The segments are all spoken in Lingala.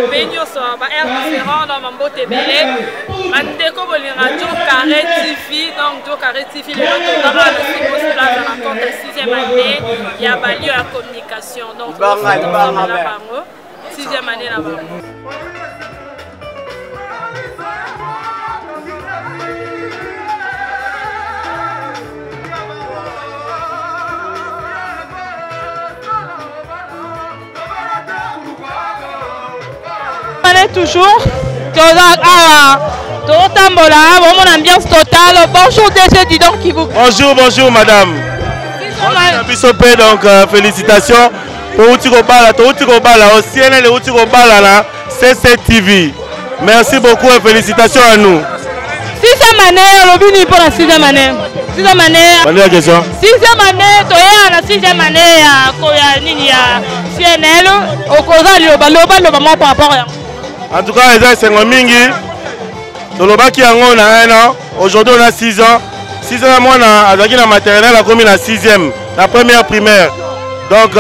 benyoso ba RDC dans mambo tebele mandeko bolinga Jo Carré TV donc Jo Carré TV le dans la rencontre 6e année il y a balio à communication donc 6e année là-bas. Toujours mon ambiance totale. Bonjour DG, dis donc qui vous... Bonjour madame. Donc félicitations pour Utirobala, au CNL et Utirobala là, CCTV. Merci beaucoup et félicitations à nous. 6e année, le pour la 6e année. 6e année. 6e année, tu es la 6e année à CNL. Au cause de par rapport à... En tout cas, c'est un mingi. Qui a un an. Aujourd'hui, on a 6 ans. 6 ans, moi, on a la maternelle, on a commis la 6e, la première primaire. Donc,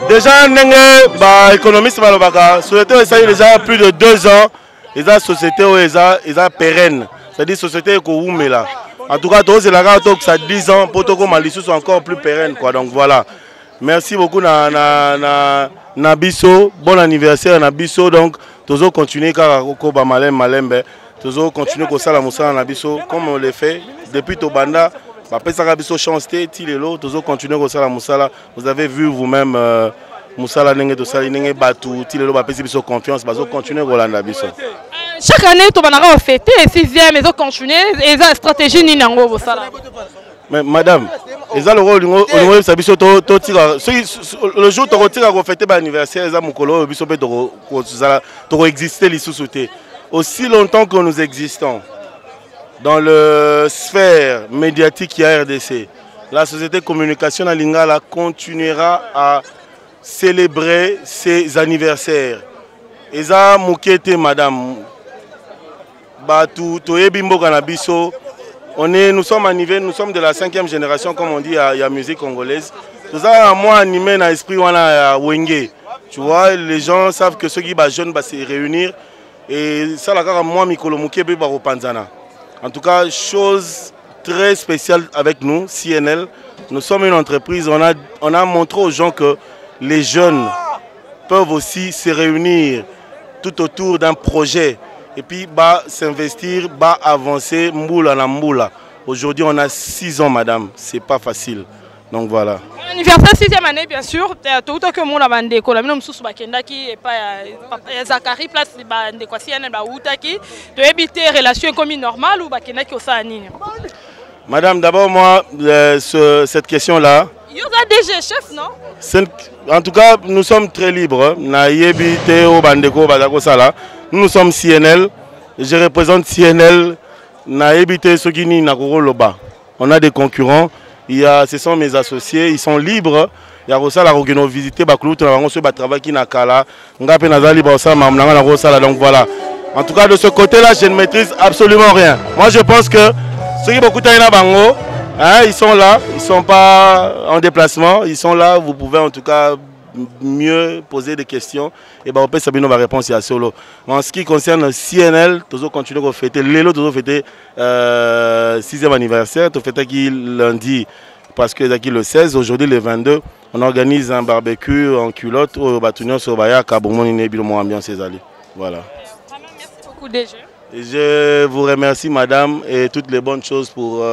déjà, les économistes, la société, ça y est déjà plus de 2 ans. Et la société est pérenne. C'est-à-dire société qui est là. En tout cas, c'est la gare ça 10 ans pour que les sont encore plus pérennes. Donc voilà. Merci beaucoup Nabiso. Bon anniversaire Nabiso. Donc, toujours continuer car toujours continuer comme ça la moussa Nabiso comme on le fait depuis Tobanda. Après ça Nabiso chanté Tilelo. Toujours continuer comme ça la moussa. Vous avez vu vous-même moussa la nenge to ça nenge batu Tilelo ba pesi biso confiance. Bazo continuer Roland Nabiso. Chaque année Tobanda on fêter 6e et continuer et la stratégie ni nango bosala. Mais madame, le jour où tu as fêté l'anniversaire, tu exister aussi longtemps que nous existons dans la sphère médiatique qui a RDC. La société de communication à Lingala continuera à célébrer ses anniversaires. Et ça, madame, nous sommes arrivés, nous sommes de la 5e génération, comme on dit, à la musique congolaise. Tout ça, moi, animé dans l'esprit, on a Wenge. Tu vois, les gens savent que ceux qui sont jeunes vont se réunir. Et ça, moi, Mikolo Mouké, Panzana. En tout cas, chose très spéciale avec nous, CNL. Nous sommes une entreprise, on a montré aux gens que les jeunes peuvent aussi se réunir tout autour d'un projet. Et puis, s'investir, avancer, mboula na mboula. Aujourd'hui, on a 6 ans, madame. C'est pas facile. Donc voilà. Anniversaire 6e année, bien sûr. Tout que mon abandé, comme nous sommes bakendaki et pas Zakari place de quoi si elle ba outaki. Tu éviter relation comme normale ou bakendaki au sanini. Madame, d'abord moi cette question-là. Il y a déjà chef, non? En tout cas, nous sommes très libres. Na yebite au bandeko badako sala. Nous sommes CNL, je représente CNL, on a des concurrents, ce sont mes associés, ils sont libres. Il y a ça la visiter travail qui n'a qu'à là. Donc voilà. En tout cas de ce côté-là, je ne maîtrise absolument rien. Moi je pense que ceux qui beaucoup bango, ils sont là, ils ne sont pas en déplacement, ils sont là, vous pouvez en tout cas mieux poser des questions et on peut savoir nos réponses à solo. En ce qui concerne CNL, toujours continuer à fêter l'élo, toujours fêter 6e anniversaire, tout fêter qui lundi parce que le 16, aujourd'hui le 22, on organise un barbecue en culotte au Batunion sur Baya Kabomoni Nebilmo Ambiance Césali. Voilà. Merci beaucoup déjà. Et je vous remercie madame et toutes les bonnes choses pour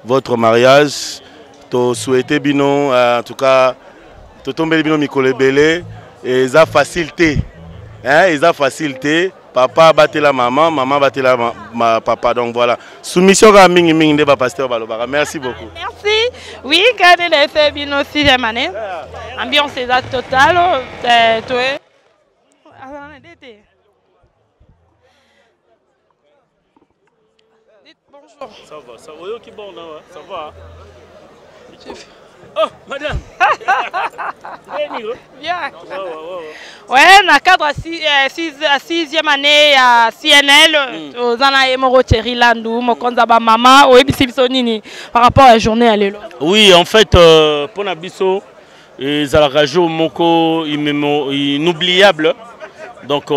votre mariage. To souhaiter bino en tout cas tout tomber bien Mikolo Belé et ça facilité papa battait la maman battait la papa donc voilà soumission à mingi mingi de pasteur Balobara. Merci beaucoup. Merci. Oui, quand elle a fait bien aussi 6e année ambiance est totale toi bonjour. Ça va qui bon là ça va. Oh, madame! Bien! Ouais, dans le cadre à 6e année à CNL, aux années Morocheri Landou, Mokonzaba Mama, au Ebisibisonini, par rapport à la journée à l'élo. Oui, en fait, pour Nabiso, Zalarajo Moko inoubliable, Donc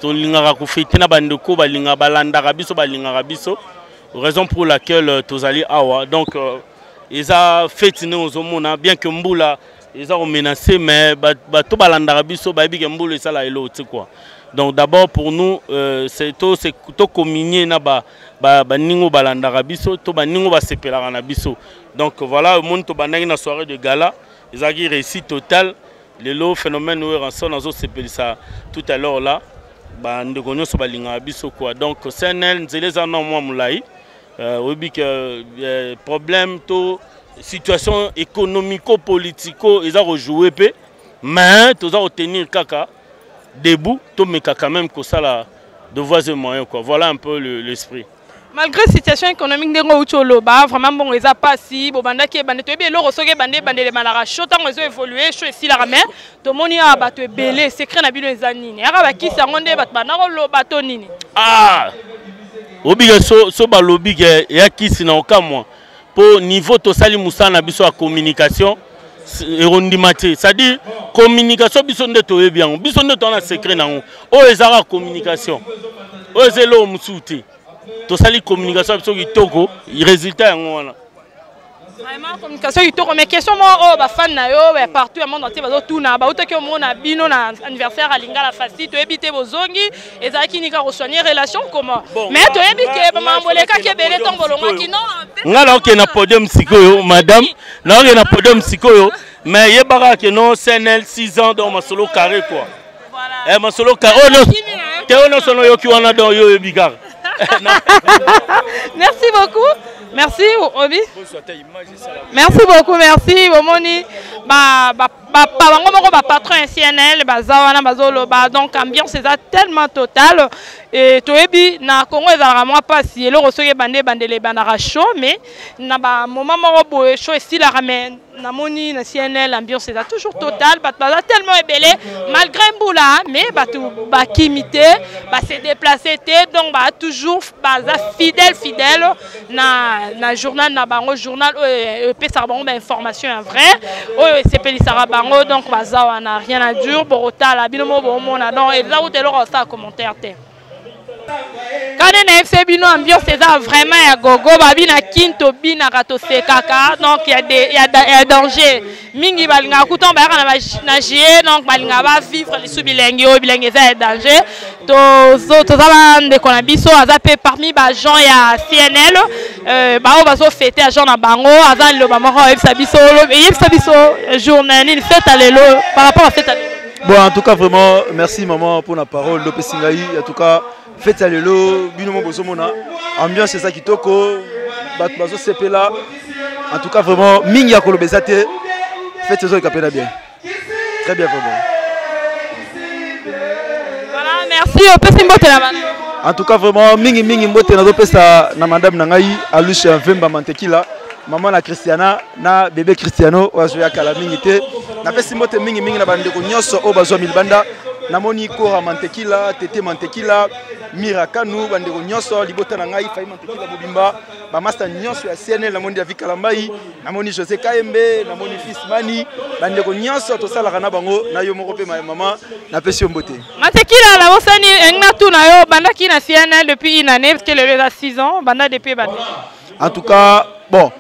tolingaka kufete na bandeko balinga balandaka biso balingaka biso, raison pour laquelle tozali awa. Donc ils a fête nous bien que mbula ils ont menacé, mais bato balandaka biso babi que mbula ça la elo tu quoi. Donc d'abord pour nous c'est to communier na ba ningo balandaka biso to ba ningo ba sepelaka na biso. Donc voilà le monde to bandaki na soirée de gala, ils a eu réussite total. Le lot phénomène où on s'en sepeli ça tout à l'heure là, bah nous connaissons balinga biso quoi. Donc CNL nous les en moi moulai, oui que problème to situation économico-politico ils ont rejoué peu, mais tous ont tenir kaka debout, tout mais quand même que ça là de voies et moyens quoi. Voilà un peu l'esprit. Malgré la situation économique de Roucholo, vraiment bon, ils n'ont pas si, bon, banda qui est bandé, tu es bien, l'euro, ce qui est bandé, les malades, chaud, tant qu'ils ont évolué, chaud ici la ramène, tout le monde a battu belé, c'est créé n'abîme les années. Et alors, qui s'est rendu, le bateau nini. Ah, obligation, ce balobi, il y a qui s'y n'a aucun mois. Pour niveau tosali moussa na biso à communication, erondimate, c'est-à-dire communication biso de toi bien, biso de toi na secret na on. Oh, ils ont la communication. Oh, ils ont l'homme tout ça les communications qui toko il résultat vraiment communication qui toko mais question moi oh ba fan na yo partout au monde entier bazo tuna ba uta ke mona bino na anniversaire à lingala facile to ebité bozongi ezaki nika resoigner relation comment mais to ebité ba mamboleka ke bele tombolonga ki non ngala ok na podium sikoyo madame na ok na podium sikoyo mais yebaka ke non CNL 6 ans dans ma solo carré quoi voilà ma solo carré oh non te ono sono yo ki wana dans yo ebikar. Merci beaucoup. Merci Obi. Merci beaucoup, merci. Omoni patron CNL bazawana bazolo donc ambiance est tellement totale et toyebi na Congo ezalaka moi pas si eloko soki bande les bandara chaud mais na ba moment moko boye chaud ici la ramène na moni na CNL l'ambiance est toujours totale baza tellement ébélé malgré mbula mais batu ba kimité ba se déplacer donc ba toujours baza fidèle na journal na bango journal pesa bango ba information en vrai c'est pelisara bango donc baza na rien à dire borota la binomo bomona donc et là où te leur ça commentaire te quand on a fait bino ambiance c'est vraiment ya gogo babi na kinto bina kato sekaka donc il y a danger mingi balinga kuton ba na jier donc balinga ba vivre les subilengi o bilengi ça danger to za de konabiso azape parmi ba gens ya CNL ba o bazo fêter à gens na bango azan lo ba moko yebisa biso journée ni fête alelo par rapport à fête alelo. Bon en tout cas vraiment merci maman pour la parole Lopé Singaï en tout cas fête à l'élo, binomo bozomona, ambiance c'est ça qui toko, bazo sepela. En tout cas vraiment mingi ya kolobezate, fête ça qui pena bien. Très bien vraiment. Voilà, merci au petit mbote la bana. En tout cas vraiment mingi mbote na pesa na madame nangai Aluche Vemba Mantekila, maman na Christiana na bébé Cristiano oazoya kala mingi te. Na pesi mbote mingi na bandeko nyonso o bazo milbanda. Namoni Kora Mantekila, Tete Mantekila, Mirakanu, bandeko nyonso libota na ngai Fai Mantekila Bobimba, ba master nyonso ya CNL namoni David Kalambai, namoni José Kaembe, namoni Fismani, bandeko nyonso to sala kana bango na yo moko pe maman na pesi mbote. Mantekila la osani engna tu na yo bandaki na CNL depuis une année parce que le a 6 ans, banda depuis bande. En tout cas, bon.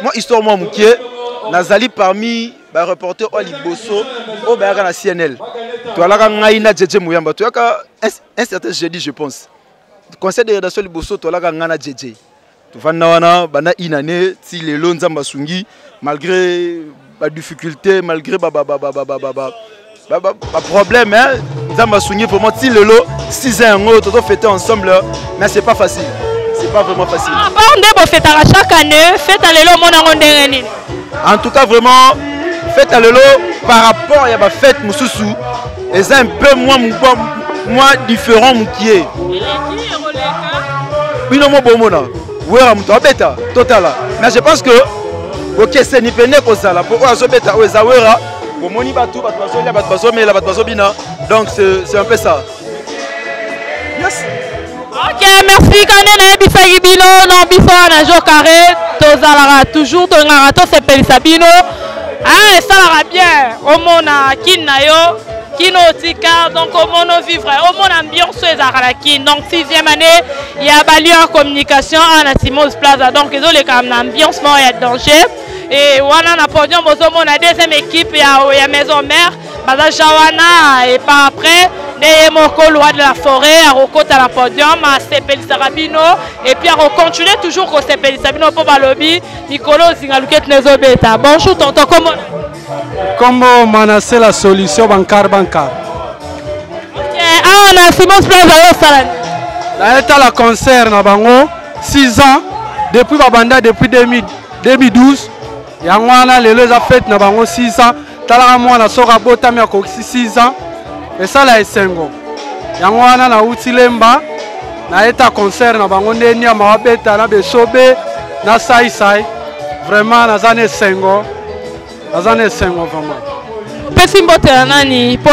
Moi histoire moi mukie, nazali parmi ba reporter au Liboso au Bayaka na CNL. Tu as la ngaina Djedje Mouyamba. Tu as un certain jeudi je pense. Conseil de rédaction Liboso tu as la ngana Djedje. Tu vas na bana inane si les lonza masungi malgré la difficulté malgré problème hein nzamba sungi vraiment si le lot 6 ans tu dois fêter ensemble mais c'est pas facile. C'est pas vraiment facile. Chaque année, fête à l'élo, en tout cas, vraiment, fête à l'élo, par rapport à la fête Moussoussou, c'est un peu moins différent qui est. Mais je pense que, ok, c'est ni peine que ça, pour Azobeta, Ozawera, pour Moni Batou, donc c'est un peu ça. Yes. Ok, merci. Quand on a bisagi bino, non bifo na jour carré, tozalara toujours tongara to sepeli sabino. Ah, ça la bien. Au mona kin na yo, kino tika donc au mono vivre au mon ambiance ezalaki donc 6e année il y a balu en communication à Simos Plaza donc ils ont les comme ambiance mort et danger et wana na podium bozo mona deuxième équipe ya maison mère baza jawana et pas après des moko loi de la forêt à recota la podium à Sepel Sarabino et puis à continuer toujours au Sepel Sarabino pour balobi Nicolo Zingaluket nezobeta bonjour tonton comment manassé la solution bankar on a Simon Plaza là est la concert na bango 6 ans depuis babanda depuis 2012 yango wana lelo za fête na bango 6 ans tala mwana soka botami ko 6 ans et ça la esengo yango wana na utilemba na eta concert na bango ndeni ya mabeta na besobe na sai vraiment na zane esengo vraiment pesi mbote nani po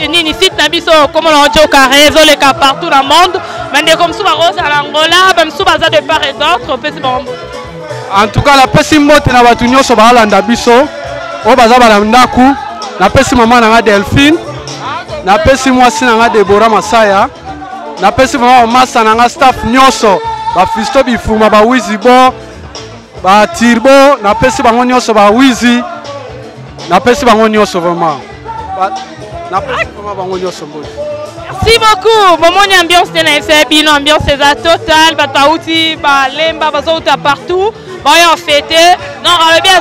nini site na biso comme on dit au carré les cas partout dans le monde mais comme ça rose à l'Angola même ça baza de part et d'autre pesi bombo en tout cas la pesi mbote na batu nyonso balanda biso o baza balandaku na pesi mama na Delphine na pesi mwasi na Deborah Masaya na pesi mama masa na staff nyonso ba Fisto Bifuma ba Wizibo ba Tirbo na pesi bango nyonso ba Wizi na pesi bango nyonso vraiment na pesi bango nyonso mbote. Merci beaucoup. Bon, mon ambiance de l'NFB, ambiance c'est totale. Batauti, Balemba, Bazouta partout. Bon, on fêté. Non, on est bien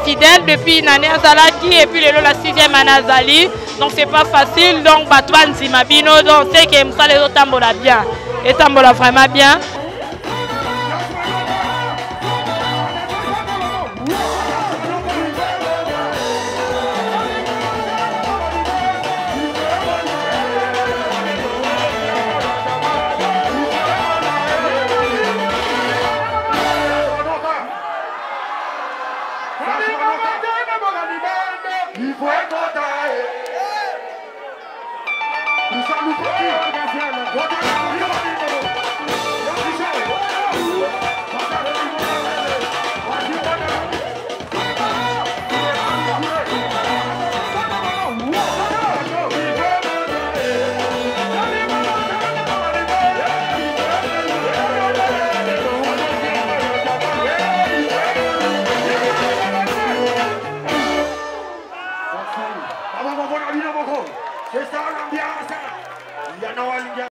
fidèle depuis une année à Zalaki et puis la 6e année à Zali. Donc c'est pas facile. Donc Batouane Zimabino, donc c'est que ça les autres tambola bien. Et tambola vraiment bien. Il faut être